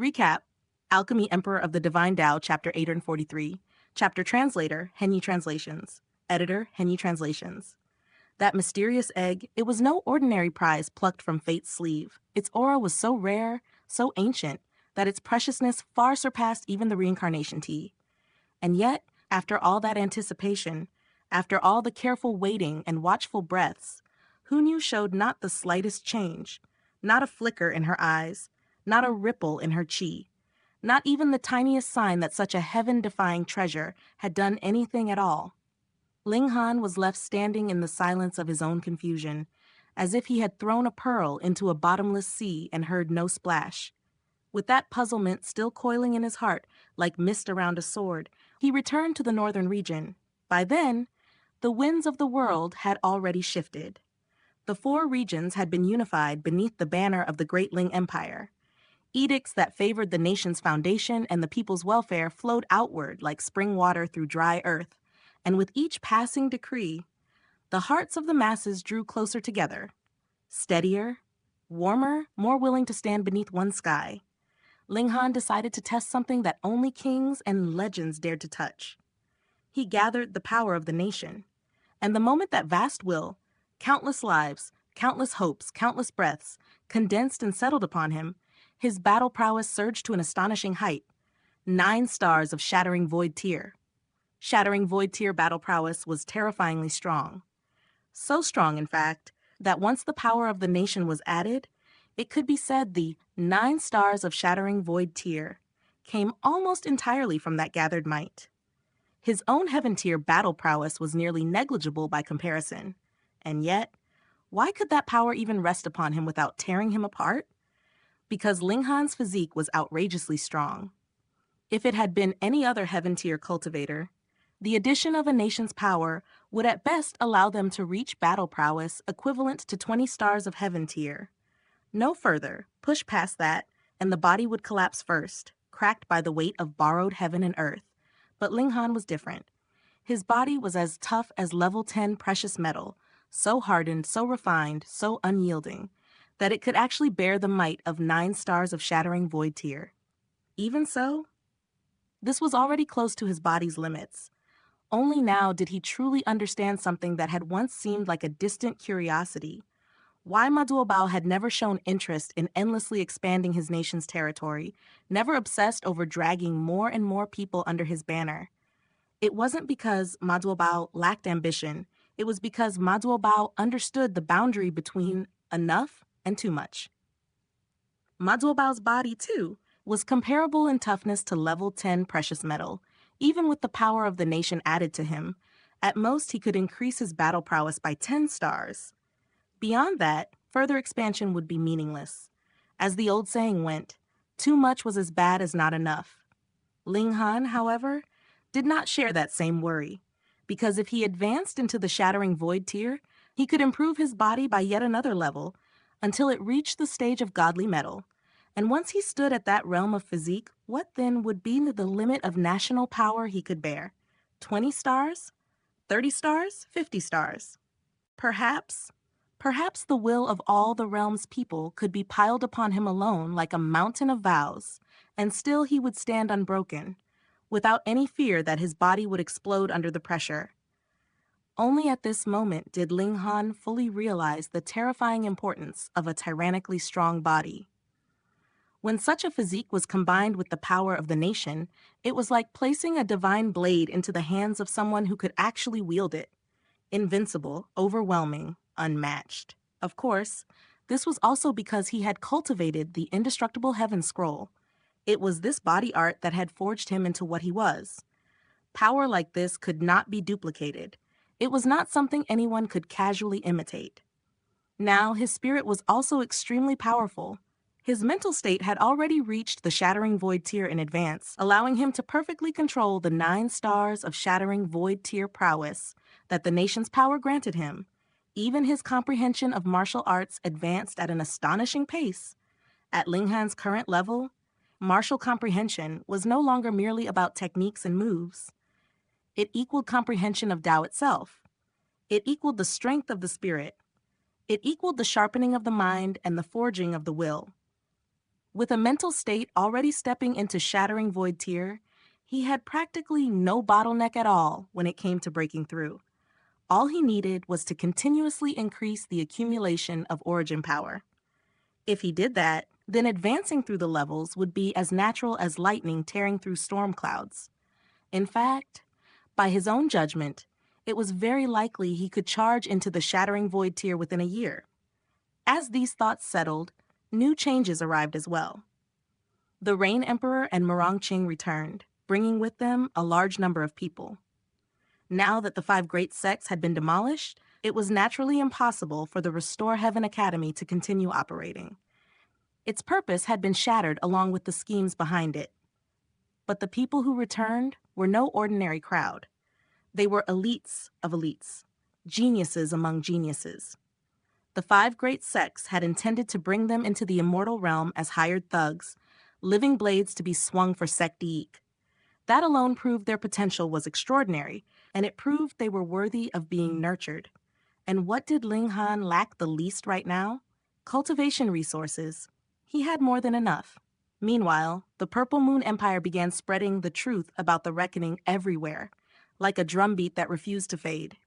Recap: Alchemy Emperor of the Divine Dao, Chapter 843. Chapter Translator, Henyi Translations. Editor, Henyi Translations. That mysterious egg, it was no ordinary prize plucked from fate's sleeve. Its aura was so rare, so ancient, that its preciousness far surpassed even the reincarnation tea. And yet, after all that anticipation, after all the careful waiting and watchful breaths, Hunyu showed not the slightest change, not a flicker in her eyes, not a ripple in her chi, not even the tiniest sign that such a heaven-defying treasure had done anything at all. Ling Han was left standing in the silence of his own confusion, as if he had thrown a pearl into a bottomless sea and heard no splash. With that puzzlement still coiling in his heart like mist around a sword, he returned to the northern region. By then, the winds of the world had already shifted. The 4 regions had been unified beneath the banner of the Great Ling Empire. Edicts that favored the nation's foundation and the people's welfare flowed outward like spring water through dry earth, and with each passing decree, the hearts of the masses drew closer together, steadier, warmer, more willing to stand beneath one sky. Ling Han decided to test something that only kings and legends dared to touch. He gathered the power of the nation, and the moment that vast will, countless lives, countless hopes, countless breaths, condensed and settled upon him, his battle prowess surged to an astonishing height. 9 stars of Shattering Void Tier. Shattering Void Tier battle prowess was terrifyingly strong. So strong, in fact, that once the power of the nation was added, it could be said the 9 stars of Shattering Void Tier came almost entirely from that gathered might. His own Heaven Tier battle prowess was nearly negligible by comparison. And yet, why could that power even rest upon him without tearing him apart? Because Ling Han's physique was outrageously strong. If it had been any other Heaven Tier cultivator, the addition of a nation's power would at best allow them to reach battle prowess equivalent to 20 stars of Heaven Tier. No further, push past that, and the body would collapse first, cracked by the weight of borrowed heaven and earth. But Ling Han was different. His body was as tough as level 10 precious metal, so hardened, so refined, so unyielding, that it could actually bear the might of 9 stars of Shattering Void Tier. Even so, this was already close to his body's limits. Only now did he truly understand something that had once seemed like a distant curiosity. Why Ma Duobao had never shown interest in endlessly expanding his nation's territory, never obsessed over dragging more and more people under his banner. It wasn't because Ma Duobao lacked ambition. It was because Ma Duobao understood the boundary between enough and too much. Ma Duobao's body, too, was comparable in toughness to level 10 precious metal. Even with the power of the nation added to him, at most he could increase his battle prowess by 10 stars. Beyond that, further expansion would be meaningless. As the old saying went, too much was as bad as not enough. Ling Han, however, did not share that same worry, because if he advanced into the Shattering Void Tier, he could improve his body by yet another level, until it reached the stage of godly metal. And once he stood at that realm of physique, what then would be the limit of national power he could bear? 20 stars? 30 stars? 50 stars? Perhaps the will of all the realm's people could be piled upon him alone like a mountain of vows, and still he would stand unbroken, without any fear that his body would explode under the pressure. Only at this moment did Ling Han fully realize the terrifying importance of a tyrannically strong body. When such a physique was combined with the power of the nation, it was like placing a divine blade into the hands of someone who could actually wield it. Invincible, overwhelming, unmatched. Of course, this was also because he had cultivated the indestructible Heaven Scroll. It was this body art that had forged him into what he was. Power like this could not be duplicated. It was not something anyone could casually imitate. Now, his spirit was also extremely powerful. His mental state had already reached the Shattering Void Tier in advance, allowing him to perfectly control the 9 stars of Shattering Void Tier prowess that the nation's power granted him. Even his comprehension of martial arts advanced at an astonishing pace. At Ling Han's current level, martial comprehension was no longer merely about techniques and moves. It equaled comprehension of Dao itself. It equaled the strength of the spirit. It equaled the sharpening of the mind and the forging of the will. With a mental state already stepping into shattering void tier, he had practically no bottleneck at all when it came to breaking through. All he needed was to continuously increase the accumulation of origin power. If he did that, then advancing through the levels would be as natural as lightning tearing through storm clouds. In fact, by his own judgment, it was very likely he could charge into the shattering void tier within a year. As these thoughts settled, new changes arrived as well. The Rain Emperor and Murongqing returned, bringing with them a large number of people. Now that the 5 great sects had been demolished, it was naturally impossible for the Restore Heaven Academy to continue operating. Its purpose had been shattered along with the schemes behind it. But the people who returned were no ordinary crowd. They were elites of elites, geniuses among geniuses. The 5 great sects had intended to bring them into the immortal realm as hired thugs, living blades to be swung for sectique. That alone proved their potential was extraordinary, and it proved they were worthy of being nurtured. And what did Ling Han lack the least right now? Cultivation resources. He had more than enough. Meanwhile, the Purple Moon Empire began spreading the truth about the reckoning everywhere, like a drumbeat that refused to fade.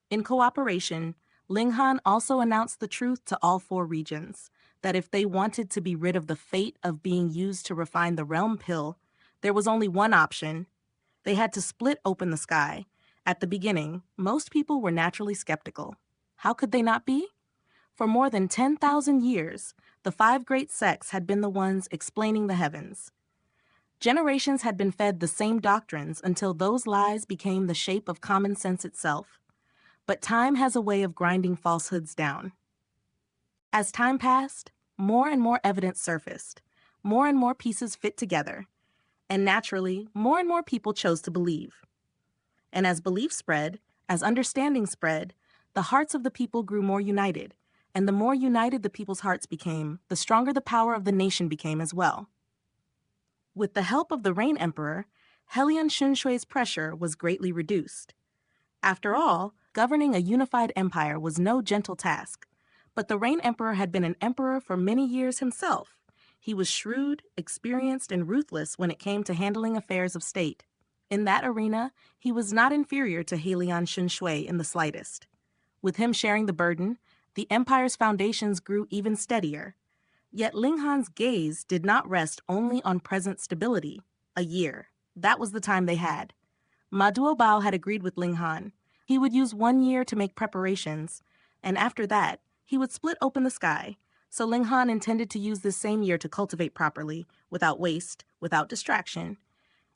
In cooperation, Ling Han also announced the truth to all 4 regions, that if they wanted to be rid of the fate of being used to refine the realm pill, there was only one option. They had to split open the sky. At the beginning, most people were naturally skeptical. How could they not be? For more than 10,000 years, the 5 great sects had been the ones explaining the heavens. Generations had been fed the same doctrines until those lies became the shape of common sense itself. But time has a way of grinding falsehoods down. As time passed, more and more evidence surfaced, more and more pieces fit together, and naturally, more and more people chose to believe. And as belief spread, as understanding spread, the hearts of the people grew more united, and the more united the people's hearts became, the stronger the power of the nation became as well. With the help of the Rain Emperor, Helion Shunshui's pressure was greatly reduced. After all, governing a unified empire was no gentle task, but the Rain Emperor had been an emperor for many years himself. He was shrewd, experienced, and ruthless when it came to handling affairs of state. In that arena, he was not inferior to Helion Shunshui in the slightest. With him sharing the burden, the empire's foundations grew even steadier. Yet Ling Han's gaze did not rest only on present stability. A year. That was the time they had. Ma Duobao had agreed with Ling Han. He would use 1 year to make preparations, and after that, he would split open the sky. So Ling Han intended to use this same year to cultivate properly, without waste, without distraction.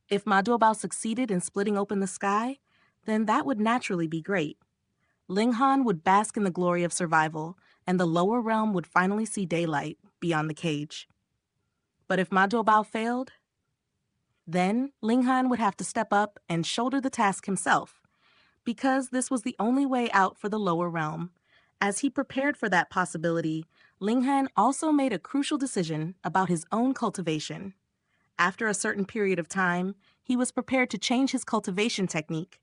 If Ma Duobao succeeded in splitting open the sky, then that would naturally be great. Ling Han would bask in the glory of survival, and the lower realm would finally see daylight beyond the cage. But if Ma Duobao failed, then Ling Han would have to step up and shoulder the task himself, because this was the only way out for the lower realm. As he prepared for that possibility, Ling Han also made a crucial decision about his own cultivation. After a certain period of time, he was prepared to change his cultivation technique.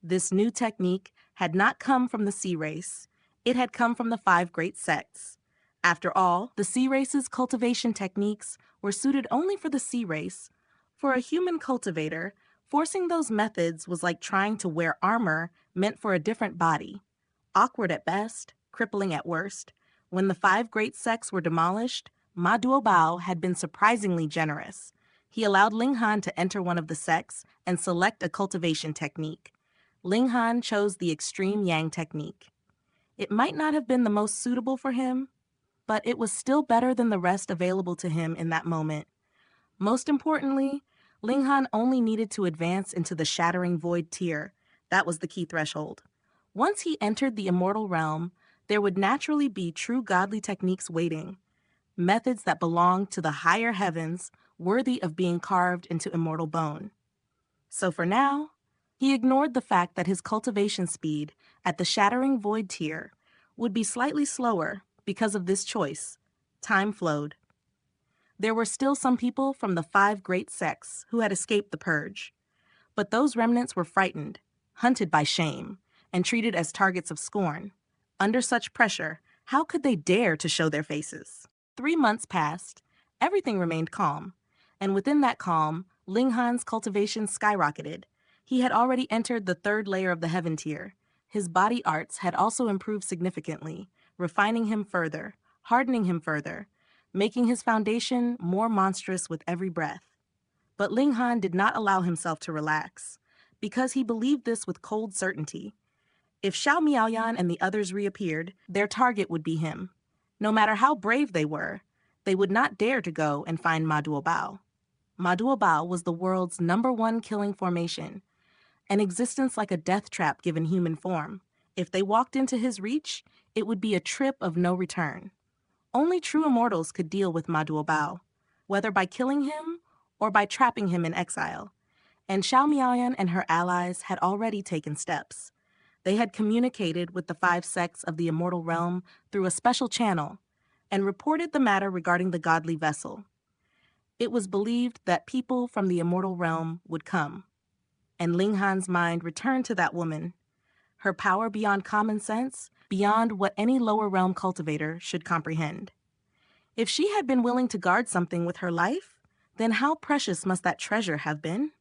This new technique had not come from the sea race. It had come from the 5 great sects. After all, the sea race's cultivation techniques were suited only for the sea race. For a human cultivator, forcing those methods was like trying to wear armor meant for a different body. Awkward at best, crippling at worst. When the 5 great sects were demolished, Ma Duobao had been surprisingly generous. He allowed Ling Han to enter one of the sects and select a cultivation technique. Ling Han chose the extreme yang technique. It might not have been the most suitable for him, but it was still better than the rest available to him in that moment. Most importantly, Ling Han only needed to advance into the shattering void tier. That was the key threshold. Once he entered the immortal realm, there would naturally be true godly techniques waiting, methods that belonged to the higher heavens, worthy of being carved into immortal bone. So for now, he ignored the fact that his cultivation speed at the shattering void tier would be slightly slower because of this choice. Time flowed. There were still some people from the 5 great sects who had escaped the purge, but those remnants were frightened, hunted by shame, and treated as targets of scorn. Under such pressure, how could they dare to show their faces? 3 months passed, Everything remained calm, and within that calm, Ling Han's cultivation skyrocketed. He had already entered the third layer of the heaven tier. His body arts had also improved significantly, refining him further, hardening him further, making his foundation more monstrous with every breath. But Ling Han did not allow himself to relax, because he believed this with cold certainty. If Xiao Miaoyan and the others reappeared, their target would be him. No matter how brave they were, they would not dare to go and find Ma Duobao. Ma Duobao was the world's #1 killing formation, an existence like a death trap given human form. If they walked into his reach, it would be a trip of no return. Only true immortals could deal with Ma Duobao, whether by killing him or by trapping him in exile. And Xiao Miaoyan and her allies had already taken steps. They had communicated with the 5 sects of the immortal realm through a special channel and reported the matter regarding the godly vessel. It was believed that people from the immortal realm would come, and Ling Han's mind returned to that woman, her power beyond common sense, beyond what any lower realm cultivator should comprehend. If she had been willing to guard something with her life, then how precious must that treasure have been?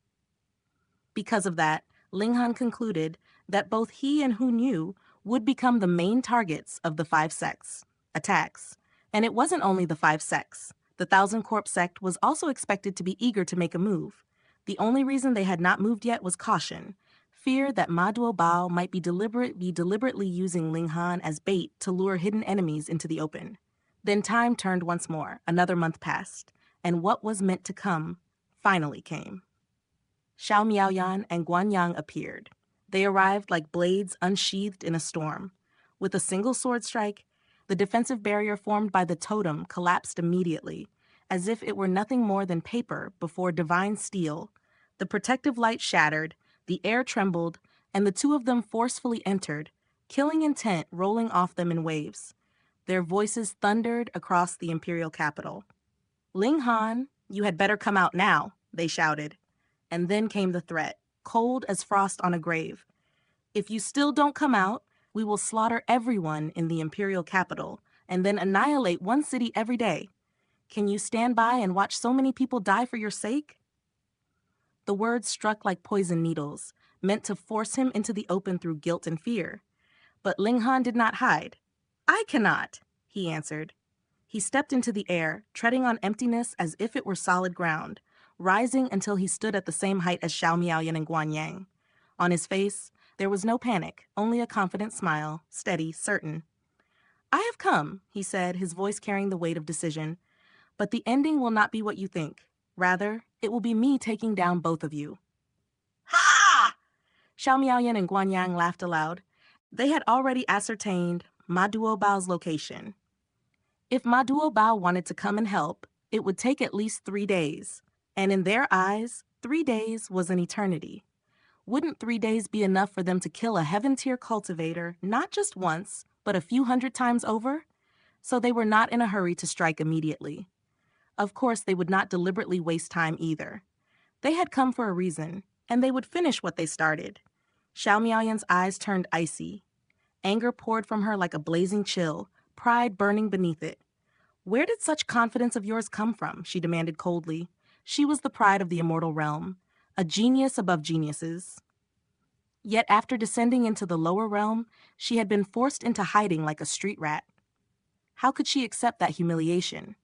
Because of that, Ling Han concluded that both he and Hu Niu would become the main targets of the 5 sects' attacks. And it wasn't only the 5 sects. The Thousand Corp sect was also expected to be eager to make a move. The only reason they had not moved yet was caution, fear that Ma Duobao might be deliberately using Ling Han as bait to lure hidden enemies into the open. Then time turned once more. Another month passed, and what was meant to come finally came. Xiao Miaoyan and Guanyang appeared. They arrived like blades unsheathed in a storm. With a single sword strike, the defensive barrier formed by the totem collapsed immediately, as if it were nothing more than paper before divine steel. The protective light shattered, the air trembled, and the two of them forcefully entered, killing intent rolling off them in waves. Their voices thundered across the imperial capital. "Ling Han, you had better come out now," they shouted. And then came the threat, cold as frost on a grave. "If you still don't come out, we will slaughter everyone in the imperial capital and then annihilate one city every day. Can you stand by and watch so many people die for your sake?" The words struck like poison needles, meant to force him into the open through guilt and fear. But Ling Han did not hide. "I cannot," he answered. He stepped into the air, treading on emptiness as if it were solid ground, rising until he stood at the same height as Xiao Miaoyan and Guanyang. On his face, there was no panic, only a confident smile, steady, certain. "I have come," he said, his voice carrying the weight of decision. "But the ending will not be what you think. Rather, it will be me taking down both of you." "Ha!" Xiao Miaoyan and Guanyang laughed aloud. They had already ascertained Ma Duobao's location. If Ma Duobao wanted to come and help, it would take at least 3 days. And in their eyes, 3 days was an eternity. Wouldn't 3 days be enough for them to kill a heaven-tier cultivator, not just once, but a few hundred times over? So they were not in a hurry to strike immediately. Of course, they would not deliberately waste time either. They had come for a reason, and they would finish what they started. Xiao Miaoyan's eyes turned icy. Anger poured from her like a blazing chill, pride burning beneath it. "Where did such confidence of yours come from?" she demanded coldly. She was the pride of the immortal realm, a genius above geniuses. Yet after descending into the lower realm, she had been forced into hiding like a street rat. How could she accept that humiliation?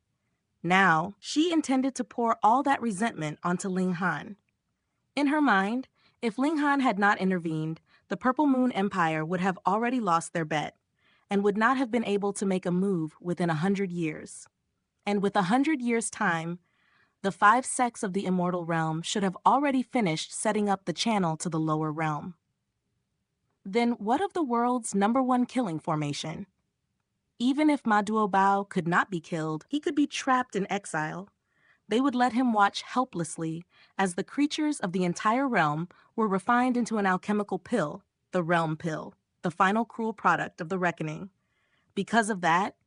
Now, she intended to pour all that resentment onto Ling Han. In her mind, if Ling Han had not intervened, the Purple Moon Empire would have already lost their bet and would not have been able to make a move within 100 years. And with 100 years' time, the 5 sects of the immortal realm should have already finished setting up the channel to the lower realm. Then what of the world's #1 killing formation? Even if Ma Duobao could not be killed, he could be trapped in exile. They would let him watch helplessly as the creatures of the entire realm were refined into an alchemical pill, the realm pill, the final cruel product of the reckoning. Because of that,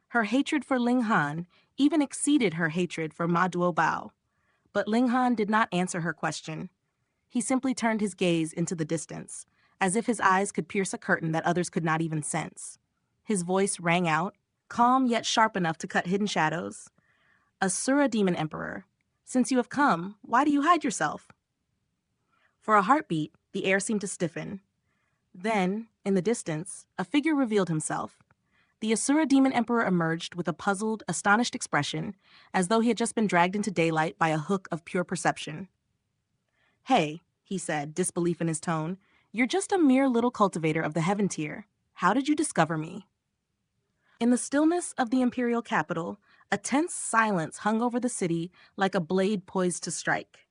her hatred for Ling Han even exceeded her hatred for Ma Duobao. But Ling Han did not answer her question. He simply turned his gaze into the distance, as if his eyes could pierce a curtain that others could not even sense. His voice rang out, calm yet sharp enough to cut hidden shadows. Asura Demon Emperor, since you have come, why do you hide yourself? For a heartbeat, the air seemed to stiffen. Then, in the distance, a figure revealed himself. The Asura Demon Emperor emerged with a puzzled, astonished expression, as though he had just been dragged into daylight by a hook of pure perception. "Hey," he said, disbelief in his tone, "you're just a mere little cultivator of the heaven tier. How did you discover me?" In the stillness of the imperial capital, a tense silence hung over the city like a blade poised to strike.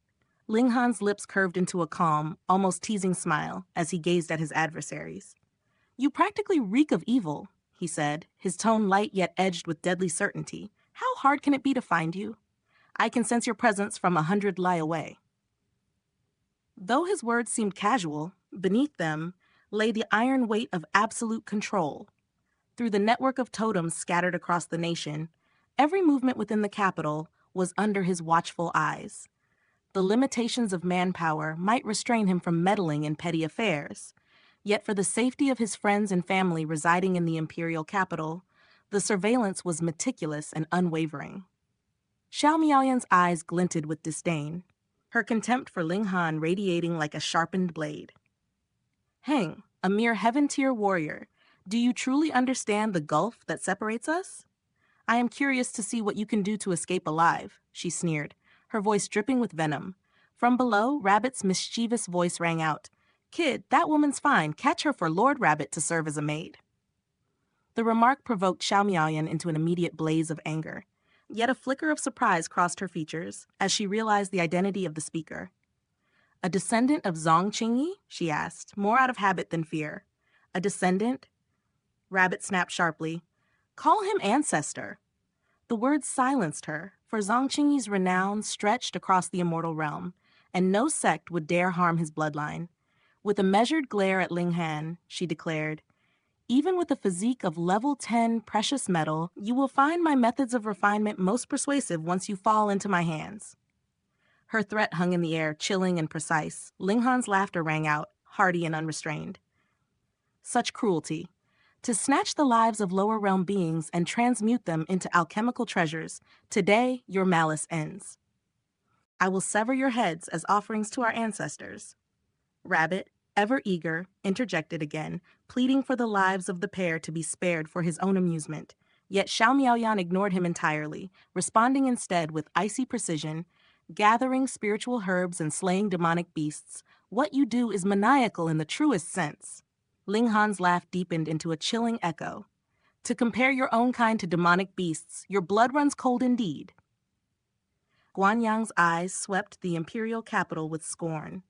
Ling Han's lips curved into a calm, almost teasing smile as he gazed at his adversaries. "You practically reek of evil," he said, his tone light yet edged with deadly certainty. "How hard can it be to find you? I can sense your presence from 100 li away." Though his words seemed casual, beneath them lay the iron weight of absolute control. Through the network of totems scattered across the nation, every movement within the capital was under his watchful eyes. The limitations of manpower might restrain him from meddling in petty affairs, yet for the safety of his friends and family residing in the imperial capital, the surveillance was meticulous and unwavering. Xiao Miaoyan's eyes glinted with disdain, her contempt for Ling Han radiating like a sharpened blade. "Heng, a mere heaven-tier warrior, do you truly understand the gulf that separates us? I am curious to see what you can do to escape alive," she sneered, her voice dripping with venom. From below, Rabbit's mischievous voice rang out, "Kid, that woman's fine. Catch her for Lord Rabbit to serve as a maid." The remark provoked Xiao Miaoyan into an immediate blaze of anger. Yet a flicker of surprise crossed her features as she realized the identity of the speaker. "A descendant of Zong Qingyi?" she asked, more out of habit than fear. "A descendant?" Rabbit snapped sharply. "Call him ancestor." The words silenced her, for Zong Qingyi's renown stretched across the immortal realm, and no sect would dare harm his bloodline. With a measured glare at Ling Han, she declared, "Even with a physique of level 10 precious metal, you will find my methods of refinement most persuasive once you fall into my hands." Her threat hung in the air, chilling and precise. Ling Han's laughter rang out, hearty and unrestrained. Such cruelty. To snatch the lives of lower realm beings and transmute them into alchemical treasures, today your malice ends. I will sever your heads as offerings to our ancestors. Rabbit, ever eager, interjected again, pleading for the lives of the pair to be spared for his own amusement. Yet Xiao Miaoyan ignored him entirely, responding instead with icy precision, "Gathering spiritual herbs and slaying demonic beasts, what you do is maniacal in the truest sense." Ling Han's laugh deepened into a chilling echo. "To compare your own kind to demonic beasts, your blood runs cold indeed." Guanyang's eyes swept the imperial capital with scorn.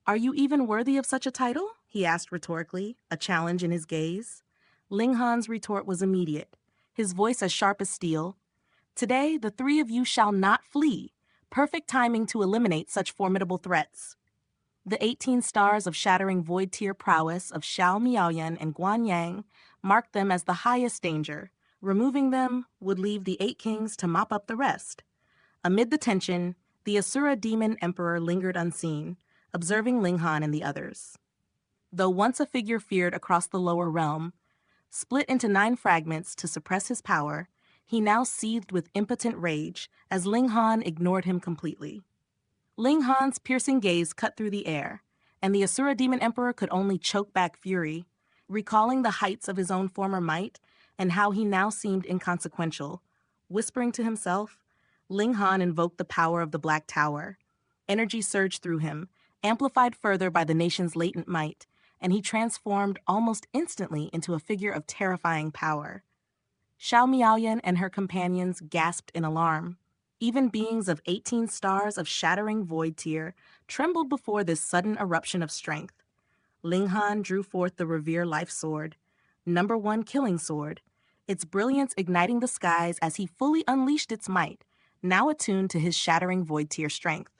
"Are you even worthy of such a title?" he asked rhetorically, a challenge in his gaze. Ling Han's retort was immediate, his voice as sharp as steel. "Today, the three of you shall not flee. Perfect timing to eliminate such formidable threats." The 18 stars of shattering void tier prowess of Xiao Miaoyan and Guanyang marked them as the highest danger. Removing them would leave the 8 kings to mop up the rest. Amid the tension, the Asura Demon Emperor lingered unseen, observing Ling Han and the others. Though once a figure feared across the lower realm, split into 9 fragments to suppress his power, he now seethed with impotent rage as Ling Han ignored him completely. Ling Han's piercing gaze cut through the air, and the Asura Demon Emperor could only choke back fury, recalling the heights of his own former might and how he now seemed inconsequential. Whispering to himself, Ling Han invoked the power of the Black Tower. Energy surged through him, amplified further by the nation's latent might, and he transformed almost instantly into a figure of terrifying power. Xiao Miaoyan and her companions gasped in alarm. Even beings of 18 stars of shattering void tier trembled before this sudden eruption of strength. Ling Han drew forth the Revere Life Sword, #1 killing sword, its brilliance igniting the skies as he fully unleashed its might, now attuned to his shattering void tier strength.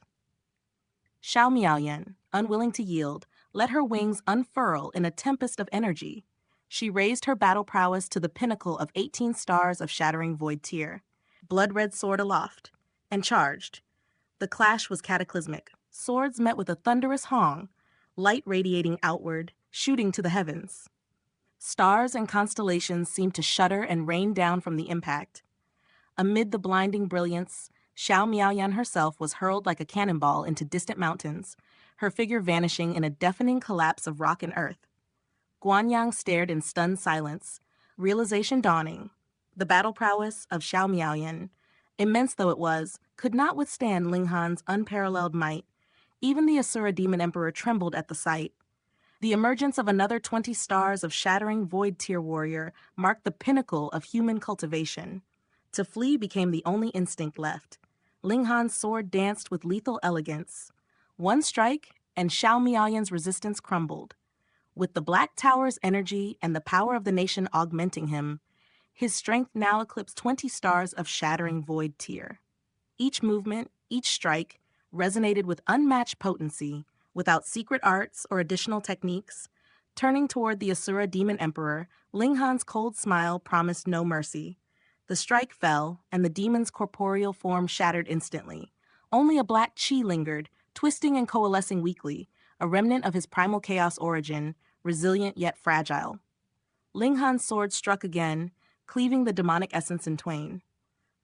Xiao Miaoyan, unwilling to yield, let her wings unfurl in a tempest of energy. She raised her battle prowess to the pinnacle of 18 stars of shattering void tier, blood-red sword aloft, and charged. The clash was cataclysmic. Swords met with a thunderous hong, light radiating outward, shooting to the heavens. Stars and constellations seemed to shudder and rain down from the impact. Amid the blinding brilliance, Xiao Miaoyan herself was hurled like a cannonball into distant mountains, her figure vanishing in a deafening collapse of rock and earth. Guanyang stared in stunned silence, realization dawning. The battle prowess of Xiao Miaoyan, immense though it was, could not withstand Ling Han's unparalleled might. Even the Asura Demon Emperor trembled at the sight. The emergence of another 20 stars of shattering void tier warrior marked the pinnacle of human cultivation. To flee became the only instinct left. Ling Han's sword danced with lethal elegance. One strike, and Xiao Miaoyan's resistance crumbled. With the Black Tower's energy and the power of the nation augmenting him, his strength now eclipsed 20 stars of shattering void tier. Each movement, each strike, resonated with unmatched potency, without secret arts or additional techniques. Turning toward the Asura Demon Emperor, Ling Han's cold smile promised no mercy. The strike fell, and the demon's corporeal form shattered instantly. Only a black chi lingered, twisting and coalescing weakly, a remnant of his primal chaos origin, resilient yet fragile. Ling Han's sword struck again, cleaving the demonic essence in twain.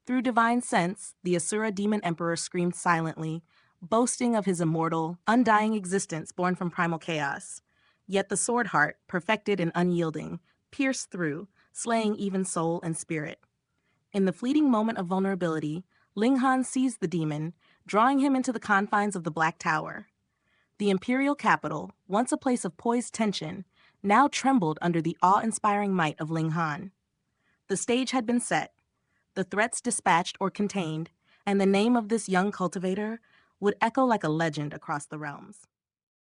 Through divine sense, the Asura Demon Emperor screamed silently, boasting of his immortal, undying existence born from primal chaos. Yet the sword heart, perfected and unyielding, pierced through, slaying even soul and spirit. In the fleeting moment of vulnerability, Ling Han seized the demon, drawing him into the confines of the Black Tower. The imperial capital, once a place of poised tension, now trembled under the awe-inspiring might of Ling Han. The stage had been set, the threats dispatched or contained, and the name of this young cultivator would echo like a legend across the realms.